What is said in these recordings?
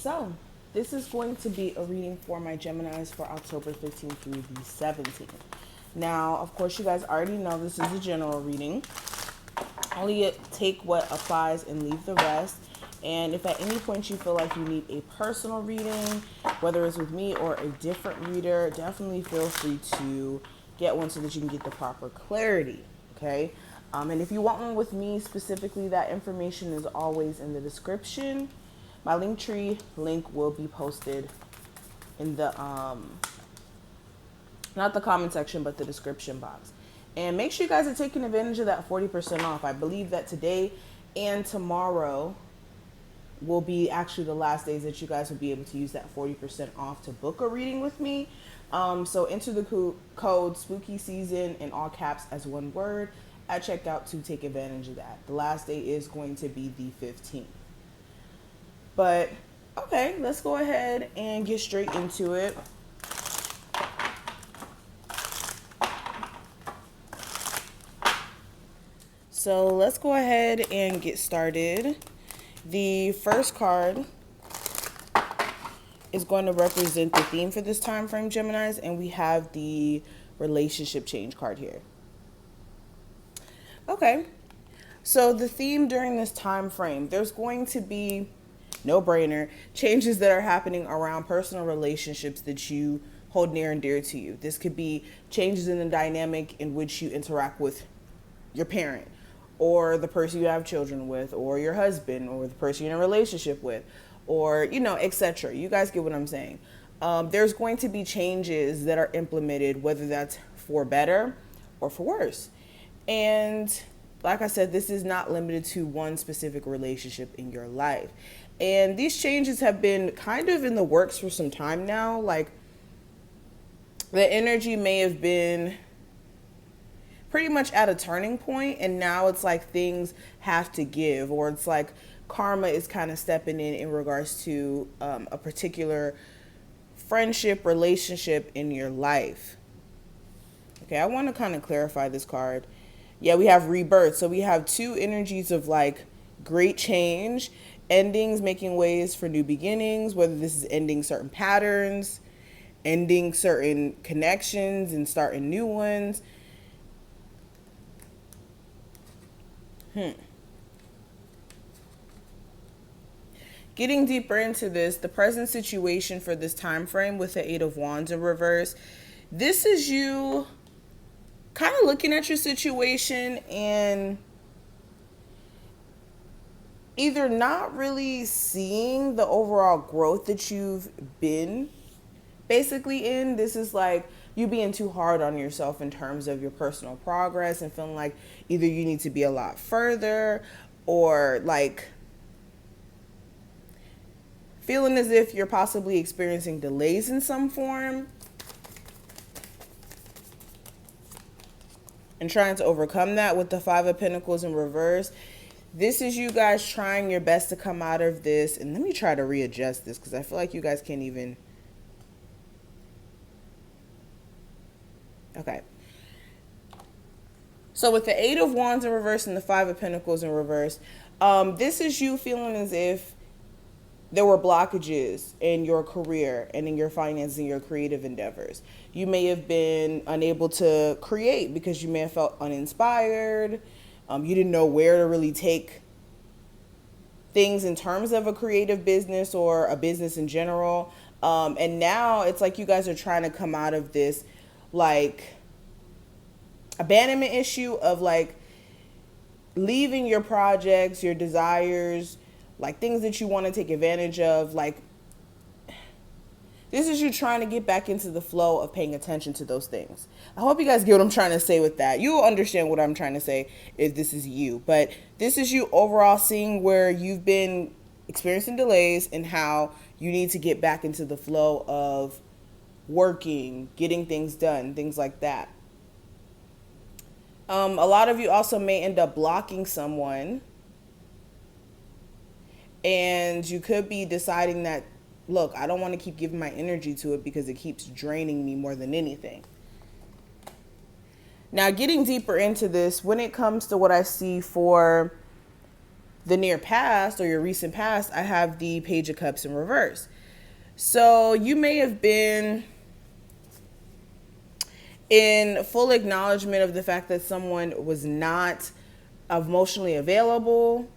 So, this is going to be a reading for my Geminis for October 15th through the 17th. Now, of course, you guys already know this is a general reading. Only take what applies and leave the rest. And if at any point you feel like you need a personal reading, whether it's with me or a different reader, definitely feel free to get one so that you can get the proper clarity, okay? And if you want one with me specifically, that information is always in the description. My Linktree link will be posted in the, not the comment section, but the description box. And make sure you guys are taking advantage of that 40% off. I believe that today and tomorrow will be actually the last days that you guys will be able to use that 40% off to book a reading with me. So enter the code spooky season in all caps as one word at checkout to take advantage of that. The last day is going to be the 15th. But okay, let's go ahead and get straight into it. So let's go ahead and get started. The first card is going to represent the theme for this time frame, Geminis, and we have the relationship change card here. Okay, so the theme during this time frame, there's going to be, no brainer, changes that are happening around personal relationships that you hold near and dear to you. This could be changes in the dynamic in which you interact with your parent, or the person you have children with, or your husband, or the person you're in a relationship with, or, you know, etc. You guys get what I'm saying. There's going to be changes that are implemented, whether that's for better or for worse. And like I said, this is not limited to one specific relationship in your life. And these changes have been kind of in the works for some time now. Like, the energy may have been pretty much at a turning point, and now it's like things have to give, or it's like karma is kind of stepping in regards to a particular friendship, relationship in your life. Okay, I want to kind of clarify this card. Yeah, we have rebirth. So we have two energies of like great change, endings, making ways for new beginnings, whether this is ending certain patterns, ending certain connections and starting new ones. Getting deeper into this, the present situation for this time frame with the Eight of Wands in reverse, this is you kind of looking at your situation and either not really seeing the overall growth that you've been basically in. This is like you being too hard on yourself in terms of your personal progress and feeling like either you need to be a lot further, or like feeling as if you're possibly experiencing delays in some form and trying to overcome that with the Five of Pentacles in reverse. This is you guys trying your best to come out of this. And let me try to readjust this because I feel like you guys can't even. Okay. So with the Eight of Wands in reverse and the Five of Pentacles in reverse, this is you feeling as if there were blockages in your career and in your finances and your creative endeavors. You may have been unable to create because you may have felt uninspired. You didn't know where to really take things in terms of a creative business or a business in general. And now it's like you guys are trying to come out of this like abandonment issue of like leaving your projects, your desires, like things that you want to take advantage of. Like, this is you trying to get back into the flow of paying attention to those things. I hope you guys get what I'm trying to say with that. You'll understand what I'm trying to say if this is you. But this is you overall seeing where you've been experiencing delays and how you need to get back into the flow of working, getting things done, things like that. A lot of you also may end up blocking someone, and you could be deciding that, look, I don't want to keep giving my energy to it because it keeps draining me more than anything. Now, getting deeper into this, when it comes to what I see for the near past or your recent past, I have the Page of Cups in reverse. So you may have been in full acknowledgement of the fact that someone was not emotionally available.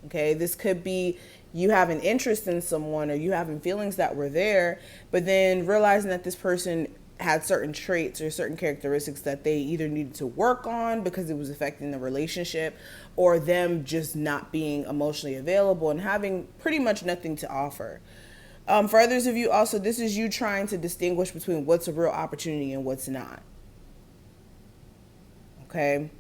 Okay, this could be you have an interest in someone or you having feelings that were there, but then realizing that this person had certain traits or certain characteristics that they either needed to work on because it was affecting the relationship, or them just not being emotionally available and having pretty much nothing to offer. For others of you also, this is you trying to distinguish between what's a real opportunity and what's not. Okay.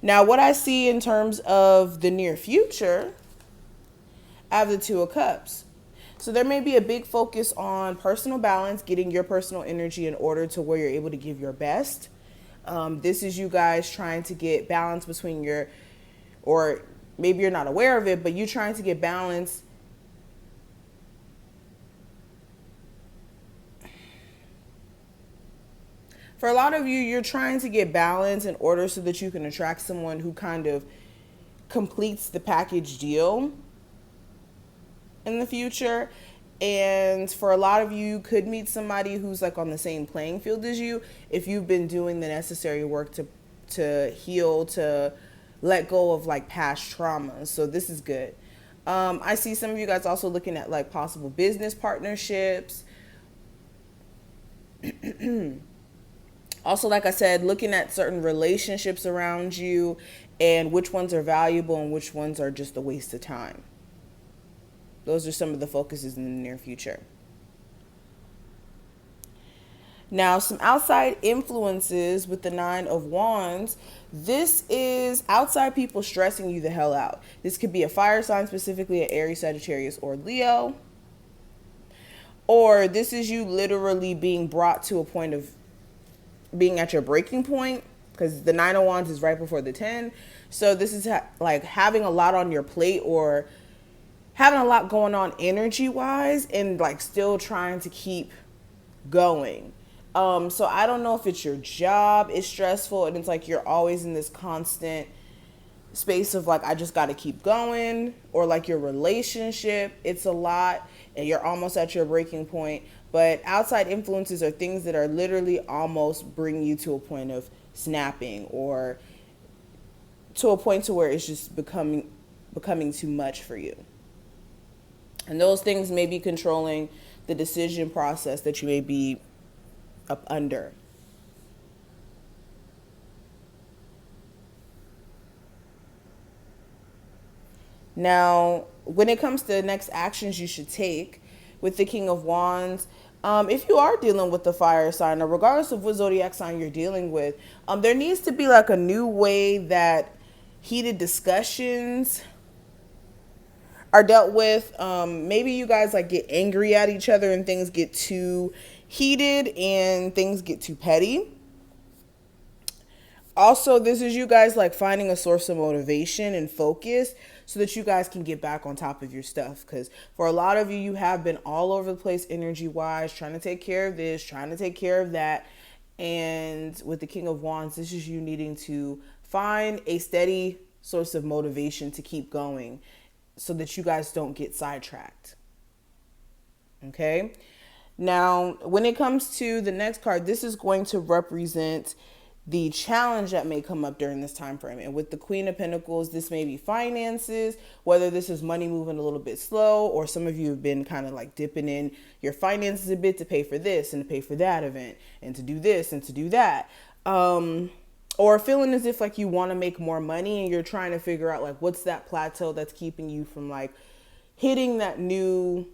Now, what I see in terms of the near future, I have the Two of Cups. So there may be a big focus on personal balance, getting your personal energy in order to where you're able to give your best. This is you guys trying to get balance between your, or maybe you're not aware of it, but you trying to get balance for a lot of you. You're trying to get balance in order so that you can attract someone who kind of completes the package deal in the future. And for a lot of you, could meet somebody who's like on the same playing field as you if you've been doing the necessary work to heal, to let go of like past traumas. So this is good. I see some of you guys also looking at like possible business partnerships. Also, like I said, looking at certain relationships around you and which ones are valuable and which ones are just a waste of time. Those are some of the focuses in the near future. Now, some outside influences with the Nine of Wands. This is outside people stressing you the hell out. This could be a fire sign, specifically an Aries, Sagittarius, or Leo. Or this is you literally being brought to a point of being at your breaking point, because the Nine of Wands is right before the 10. So this is like having a lot on your plate, or having a lot going on energy wise, and like still trying to keep going. So I don't know if it's your job is stressful and it's like you're always in this constant space of like, I just got to keep going, or like your relationship, it's a lot and you're almost at your breaking point. But outside influences are things that are literally almost bringing you to a point of snapping, or to a point to where it's just becoming too much for you. And those things may be controlling the decision process that you may be up under. Now, when it comes to the next actions you should take with the King of Wands, if you are dealing with the fire sign, or regardless of what zodiac sign you're dealing with, there needs to be like a new way that heated discussions are dealt with. Maybe you guys like get angry at each other and things get too heated and things get too petty. Also, this is you guys like finding a source of motivation and focus so that you guys can get back on top of your stuff. Because for a lot of you, you have been all over the place energy wise, trying to take care of this, trying to take care of that. And with the King of Wands, this is you needing to find a steady source of motivation to keep going so that you guys don't get sidetracked. Okay. Now, when it comes to the next card, this is going to represent the challenge that may come up during this time frame. And with the Queen of Pentacles, this may be finances, whether this is money moving a little bit slow, or some of you have been kind of like dipping in your finances a bit to pay for this and to pay for that event and to do this and to do that. Or feeling as if like you want to make more money and you're trying to figure out like what's that plateau that's keeping you from like hitting that new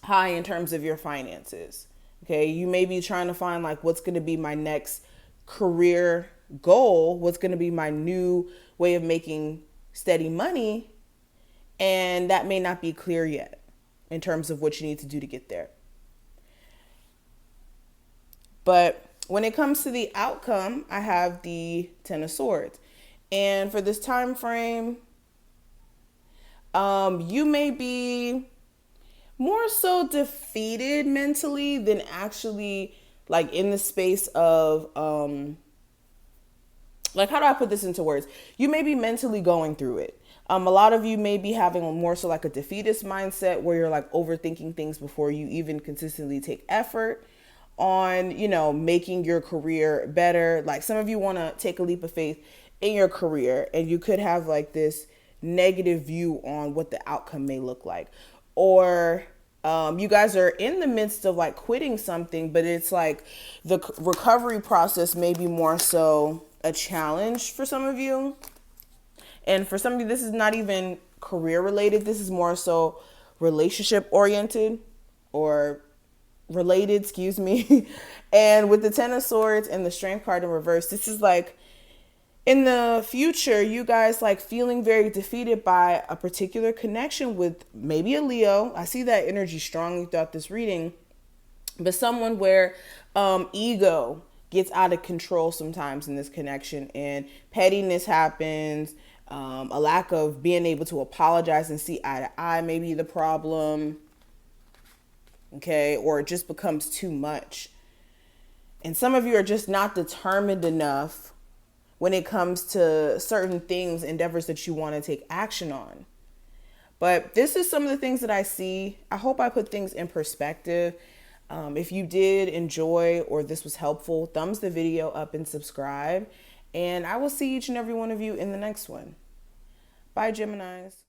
high in terms of your finances. Okay, you may be trying to find like what's going to be my next career goal, what's going to be my new way of making steady money, and that may not be clear yet in terms of what you need to do to get there. But when it comes to the outcome, I have the Ten of Swords. And for this time frame, you may be more so defeated mentally than actually like in the space of like, how do I put this into words? You may be mentally going through it. A lot of you may be having more so like a defeatist mindset where you're like overthinking things before you even consistently take effort on, you know, making your career better. Like some of you want to take a leap of faith in your career, and you could have like this negative view on what the outcome may look like. Or you guys are in the midst of like quitting something, but it's like the recovery process may be more so a challenge for some of you. And for some of you, this is not even career related. This is more so relationship oriented or related, excuse me. And with the Ten of Swords and the Strength card in reverse, this is like in the future, you guys like feeling very defeated by a particular connection with maybe a Leo. I see that energy strongly throughout this reading, but someone where ego gets out of control sometimes in this connection, and pettiness happens. A lack of being able to apologize and see eye to eye may be the problem. Okay, or it just becomes too much. And some of you are just not determined enough when it comes to certain things, endeavors that you want to take action on. But this is some of the things that I see. I hope I put things in perspective. If you did enjoy or this was helpful, thumbs the video up and subscribe. And I will see each and every one of you in the next one. Bye, Geminis.